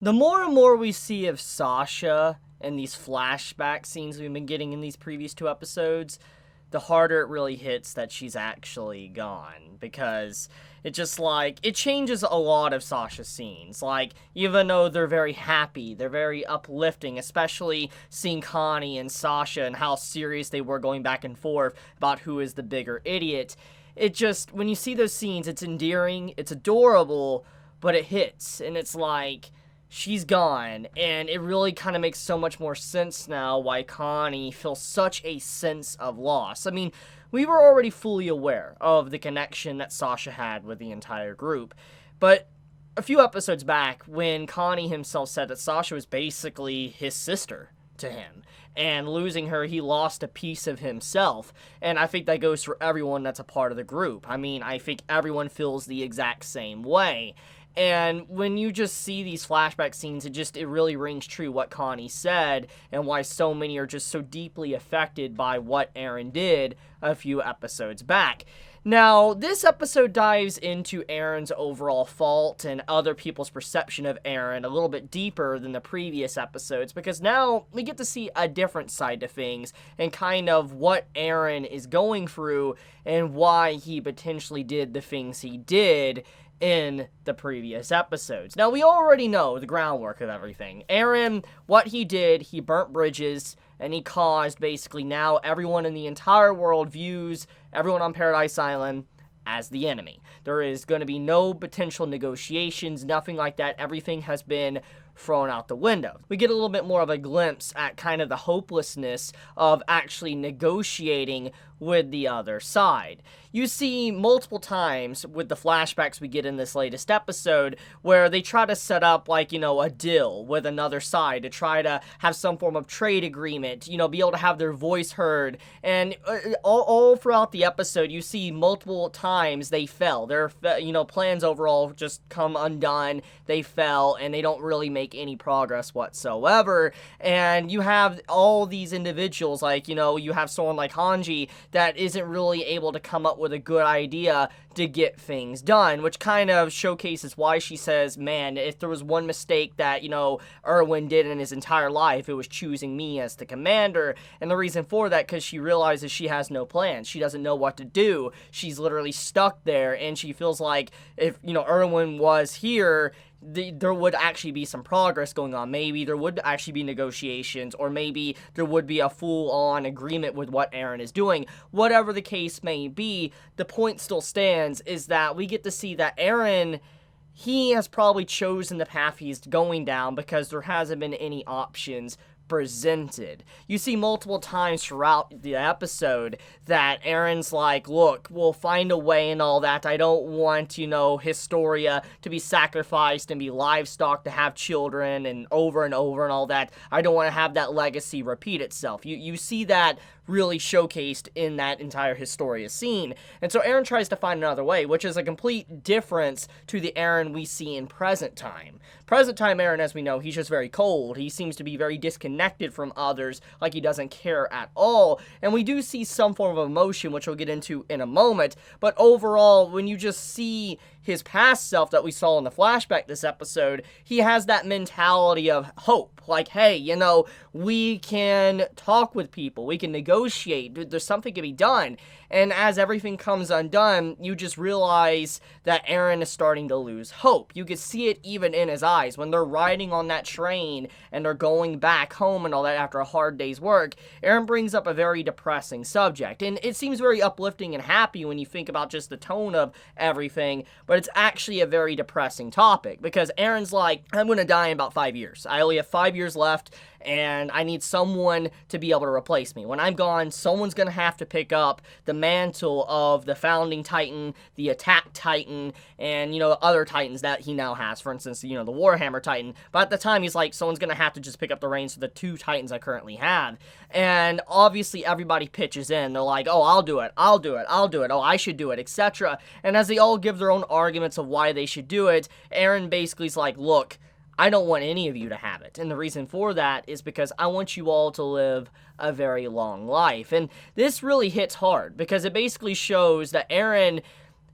The more and more we see of Sasha and these flashback scenes we've been getting in these previous two episodes, the harder it really hits that she's actually gone. Because it just it changes a lot of Sasha's scenes. Like, even though they're very happy, they're very uplifting, especially seeing Connie and Sasha and how serious they were going back and forth about who is the bigger idiot. It just, when you see those scenes, it's endearing, it's adorable, but it hits. And it's like, she's gone, and it really kind of makes so much more sense now why Connie feels such a sense of loss. I mean, we were already fully aware of the connection that Sasha had with the entire group, but a few episodes back, when Connie himself said that Sasha was basically his sister to him, and losing her, he lost a piece of himself, and I think that goes for everyone that's a part of the group. I mean, I think everyone feels the exact same way. And when you just see these flashback scenes, it really rings true what Connie said and why so many are just so deeply affected by what Eren did a few episodes back. Now, this episode dives into Eren's overall fault and other people's perception of Eren a little bit deeper than the previous episodes, because now we get to see a different side to things and kind of what Eren is going through and why he potentially did the things he did in the previous episodes. Now, we already know the groundwork of everything. Eren, what he did, he burnt bridges, and he caused basically now everyone in the entire world views everyone on Paradise Island as the enemy. There is going to be no potential negotiations, nothing like that. Everything has been thrown out the window. We get a little bit more of a glimpse at kind of the hopelessness of actually negotiating with the other side. You see multiple times with the flashbacks we get in this latest episode where they try to set up a deal with another side to try to have some form of trade agreement, be able to have their voice heard. And all throughout the episode, you see multiple times they fell. Their, plans overall just come undone. They fell and they don't really make any progress whatsoever. And you have all these individuals, you have someone like Hanji that isn't really able to come up with a good idea to get things done, which kind of showcases why she says, man, if there was one mistake that, Erwin did in his entire life, it was choosing me as the commander. And the reason for that, because she realizes she has no plans. She doesn't know what to do. She's literally stuck there, and she feels like if, Erwin was here, there would actually be some progress going on. Maybe there would actually be negotiations, or maybe there would be a full-on agreement with what Eren is doing. Whatever the case may be, the point still stands is that we get to see that Eren, he has probably chosen the path he's going down because there hasn't been any options presented. You see multiple times throughout the episode that Eren's like, look, we'll find a way and all that. I don't want, Historia to be sacrificed and be livestock to have children and over and all that. I don't want to have that legacy repeat itself. You see that really showcased in that entire Historia scene. And so Eren tries to find another way, which is a complete difference to the Eren we see in present time. Present time Eren, as we know, he's just very cold. He seems to be very disconnected from others, like he doesn't care at all. And we do see some form of emotion, which we'll get into in a moment. But overall, when you just see his past self that we saw in the flashback this episode, he has that mentality of hope. Like, hey, we can talk with people. We can negotiate. There's something to be done. And as everything comes undone, you just realize that Eren is starting to lose hope. You can see it even in his eyes. When they're riding on that train and they're going back home and all that after a hard day's work, Eren brings up a very depressing subject. And it seems very uplifting and happy when you think about just the tone of everything, but it's actually a very depressing topic because Eren's like, I'm going to die in about 5 years. I only have 5 years left, and I need someone to be able to replace me. When I'm gone, someone's going to have to pick up the mantle of the founding titan, the attack titan, and, other titans that he now has. For instance, the Warhammer titan. But at the time, he's like, someone's going to have to just pick up the reins for the 2 titans I currently have. And obviously, everybody pitches in. They're like, oh, I'll do it. Oh, I should do it, etc. And as they all give their own arguments of why they should do it, Eren basically is like, look, I don't want any of you to have it. And the reason for that is because I want you all to live a very long life. And this really hits hard because it basically shows that Eren,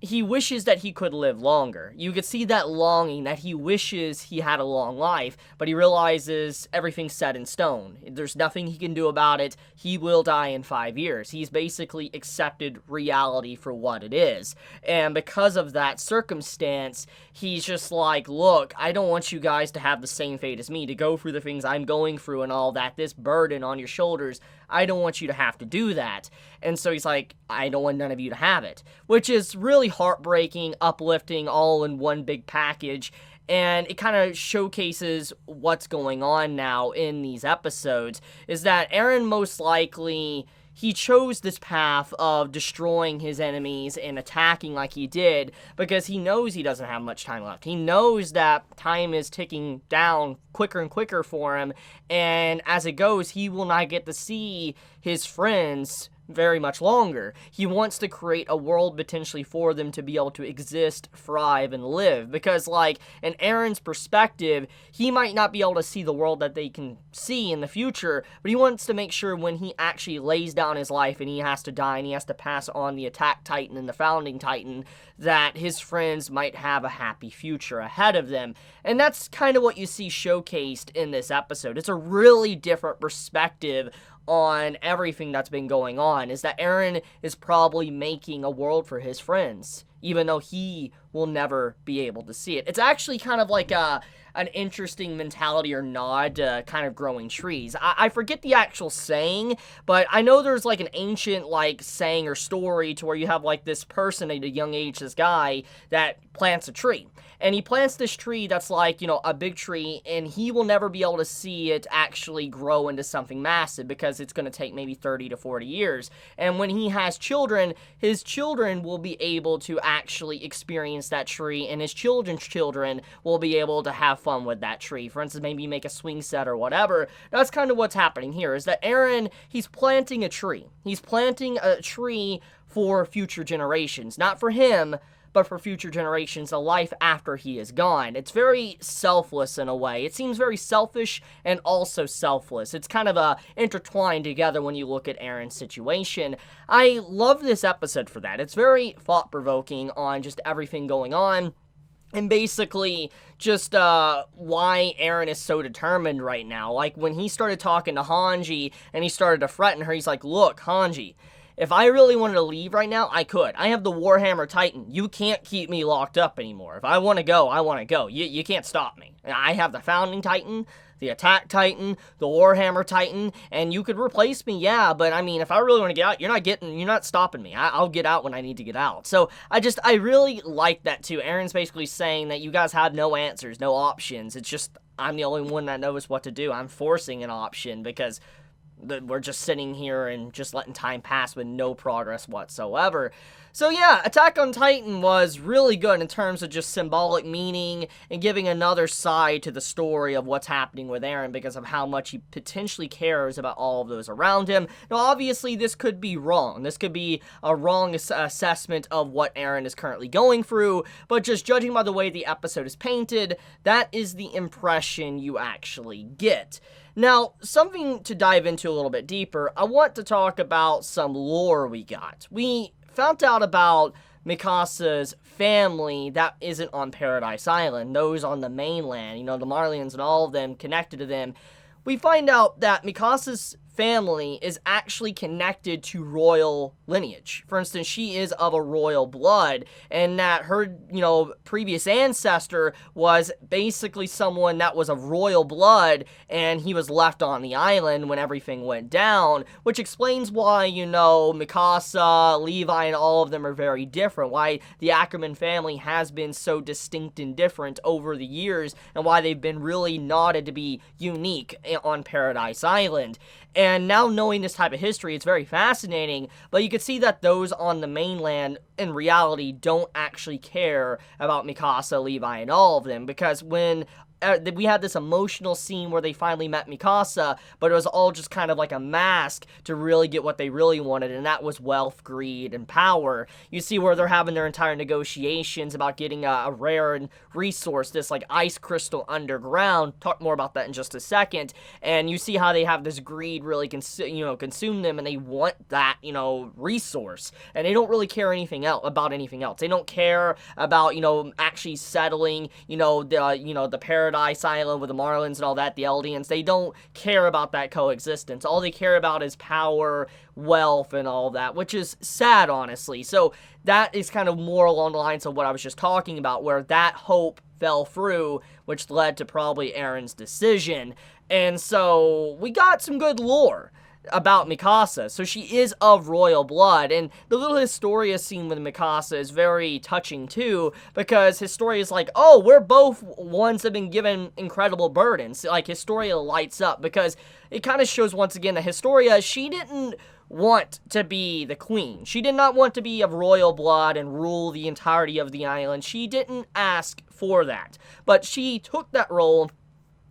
he wishes that he could live longer. You could see that longing, that he wishes he had a long life, but he realizes everything's set in stone. There's nothing he can do about it. He will die in 5 years. He's basically accepted reality for what it is. And because of that circumstance, he's just like, look, I don't want you guys to have the same fate as me, to go through the things I'm going through and all that, this burden on your shoulders. I don't want you to have to do that. And so he's like, I don't want none of you to have it, which is really heartbreaking, uplifting, all in one big package. And it kind of showcases what's going on now in these episodes, is that Eren most likely, he chose this path of destroying his enemies and attacking like he did because he knows he doesn't have much time left. He knows that time is ticking down quicker and quicker for him, and as it goes, he will not get to see his friends very much longer. He wants to create a world potentially for them to be able to exist, thrive, and live. Because, like, in Eren's perspective, he might not be able to see the world that they can see in the future, but he wants to make sure when he actually lays down his life and he has to die and he has to pass on the Attack Titan and the Founding Titan, that his friends might have a happy future ahead of them. And that's kind of what you see showcased in this episode. It's a really different perspective on everything that's been going on, is that Eren is probably making a world for his friends, even though he will never be able to see it. It's actually kind of like an interesting mentality or nod to kind of growing trees. I forget the actual saying, but I know there's like an ancient like saying or story to where you have like this person at a young age, this guy that plants a tree. And he plants this tree that's like, you know, a big tree, and he will never be able to see it actually grow into something massive because it's going to take maybe 30 to 40 years. And when he has children, his children will be able to actually experience that tree, and his children's children will be able to have fun with that tree. For instance, maybe make a swing set or whatever. That's kind of what's happening here, is that Eren, he's planting a tree. He's planting a tree for future generations. Not for him, but for future generations, a life after he is gone. It's very selfless in a way. It seems very selfish and also selfless. It's kind of intertwined together when you look at Eren's situation. I love this episode for that. It's very thought-provoking on just everything going on. And basically, just why Eren is so determined right now. Like, when he started talking to Hanji, and he started to threaten her, he's like, look, Hanji, if I really wanted to leave right now, I could. I have the Warhammer Titan. You can't keep me locked up anymore. If I want to go, I want to go. You can't stop me. I have the Founding Titan, the Attack Titan, the Warhammer Titan, and you could replace me, yeah, but I mean, if I really want to get out, you're not stopping me. I'll get out when I need to get out. So, I really like that too. Eren's basically saying that you guys have no answers, no options. It's just, I'm the only one that knows what to do. I'm forcing an option because we're just sitting here and just letting time pass with no progress whatsoever. So yeah, Attack on Titan was really good in terms of just symbolic meaning and giving another side to the story of what's happening with Eren because of how much he potentially cares about all of those around him. Now obviously this could be wrong. This could be a wrong assessment of what Eren is currently going through, but just judging by the way the episode is painted, that is the impression you actually get. Now, something to dive into a little bit deeper, I want to talk about some lore we got. We found out about Mikasa's family that isn't on Paradise Island, those on the mainland, you know, the Marleyans and all of them connected to them. We find out that Mikasa's family is actually connected to royal lineage. For instance, she is of a royal blood, and that her, you know, previous ancestor was basically someone that was of royal blood, and he was left on the island when everything went down, which explains why, you know, Mikasa, Levi, and all of them are very different, why the Ackerman family has been so distinct and different over the years, and why they've been really nodded to be unique on Paradise Island. And now knowing this type of history, it's very fascinating, but you can see that those on the mainland, in reality, don't actually care about Mikasa, Levi, and all of them, because when we had this emotional scene where they finally met Mikasa, but it was all just kind of like a mask to really get what they really wanted, and that was wealth, greed, and power. You see where they're having their entire negotiations about getting a rare resource, this like ice crystal underground. Talk more about that in just a second. And you see how they have this greed really consume them, and they want that, resource, and they don't really care about anything else. They don't care about, actually settling, the Paradise Island with the Marlins and all that, the Eldians. They don't care about that coexistence. All they care about is power, wealth, and all that, which is sad, honestly. So that is kind of more along the lines of what I was just talking about, where that hope fell through, which led to probably Eren's decision. And so we got some good lore about Mikasa. So she is of royal blood, and the little Historia scene with Mikasa is very touching too, because Historia's like, oh, we're both ones that have been given incredible burdens. Like, Historia lights up, because it kind of shows once again that Historia, she didn't want to be the queen. She did not want to be of royal blood and rule the entirety of the island. She didn't ask for that, but she took that role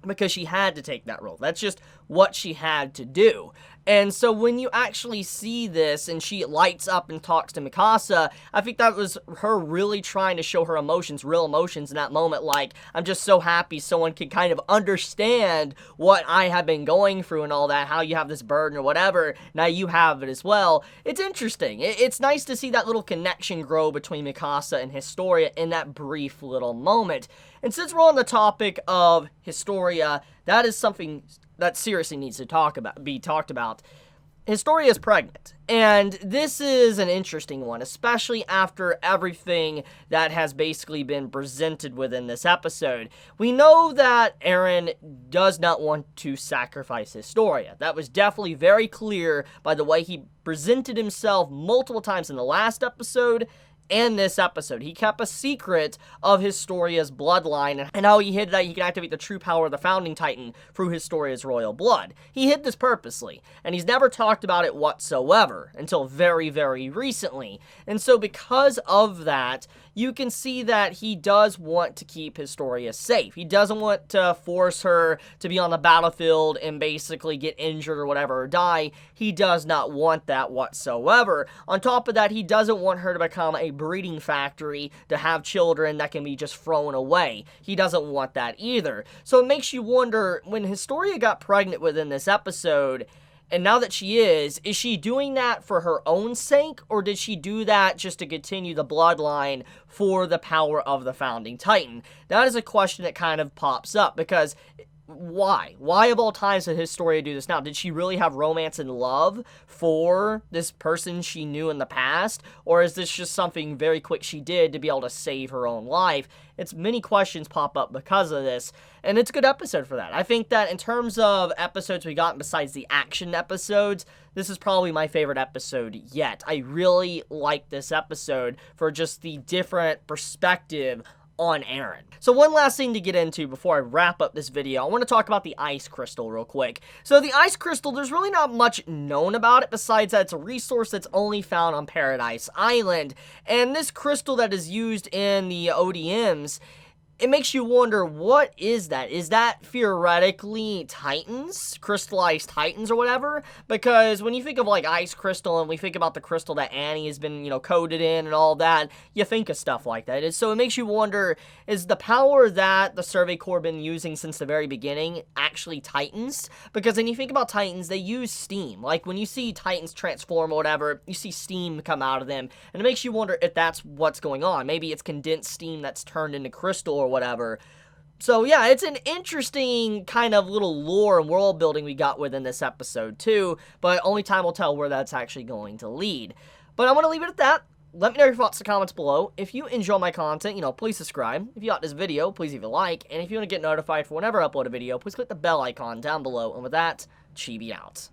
because she had to take that role. That's just what she had to do. And so when you actually see this and she lights up and talks to Mikasa, I think that was her really trying to show her emotions, real emotions in that moment. Like, I'm just so happy someone can kind of understand what I have been going through and all that, how you have this burden or whatever. Now you have it as well. It's interesting. It's nice to see that little connection grow between Mikasa and Historia in that brief little moment. And since we're on the topic of Historia, that is something that seriously needs to be talked about. Historia is pregnant, and this is an interesting one, especially after everything that has basically been presented within this episode. We know that Eren does not want to sacrifice Historia. That was definitely very clear by the way he presented himself multiple times in the last episode and this episode. He kept a secret of Historia's bloodline and how he hid that he can activate the true power of the Founding Titan through Historia's royal blood. He hid this purposely, and he's never talked about it whatsoever until very, very recently. And so because of that, you can see that he does want to keep Historia safe. He doesn't want to force her to be on the battlefield and basically get injured or whatever or die. He does not want that whatsoever. On top of that, he doesn't want her to become a breeding factory to have children that can be just thrown away. He doesn't want that either. So it makes you wonder, when Historia got pregnant within this episode, and now that she is she doing that for her own sake, or did she do that just to continue the bloodline for the power of the Founding Titan? That is a question that kind of pops up, because why? Why of all times did Historia do this now? Did she really have romance and love for this person she knew in the past? Or is this just something very quick she did to be able to save her own life? It's many questions pop up because of this, and it's a good episode for that. I think that in terms of episodes we got besides the action episodes, this is probably my favorite episode yet. I really like this episode for just the different perspective on Eren. So one last thing to get into before I wrap up this video, I want to talk about the Ice Crystal real quick. So the Ice Crystal, there's really not much known about it besides that it's a resource that's only found on Paradise Island. And this crystal that is used in the ODMs, it makes you wonder, what is that? Is that theoretically Titans? Crystallized Titans or whatever? Because when you think of like Ice Crystal and we think about the crystal that Annie has been, coated in and all that, you think of stuff like that. And so it makes you wonder, is the power that the Survey Corps been using since the very beginning actually Titans? Because when you think about Titans, they use steam. Like when you see Titans transform or whatever, you see steam come out of them. And it makes you wonder if that's what's going on. Maybe it's condensed steam that's turned into crystal or whatever. So yeah, it's an interesting kind of little lore and world building we got within this episode too, but only time will tell where that's actually going to lead. But I'm going to leave it at that. Let me know your thoughts in the comments below. If you enjoy my content, please subscribe. If you like this video, please leave a like. And if you want to get notified for whenever I upload a video, please click the bell icon down below. And with that, Chibi out.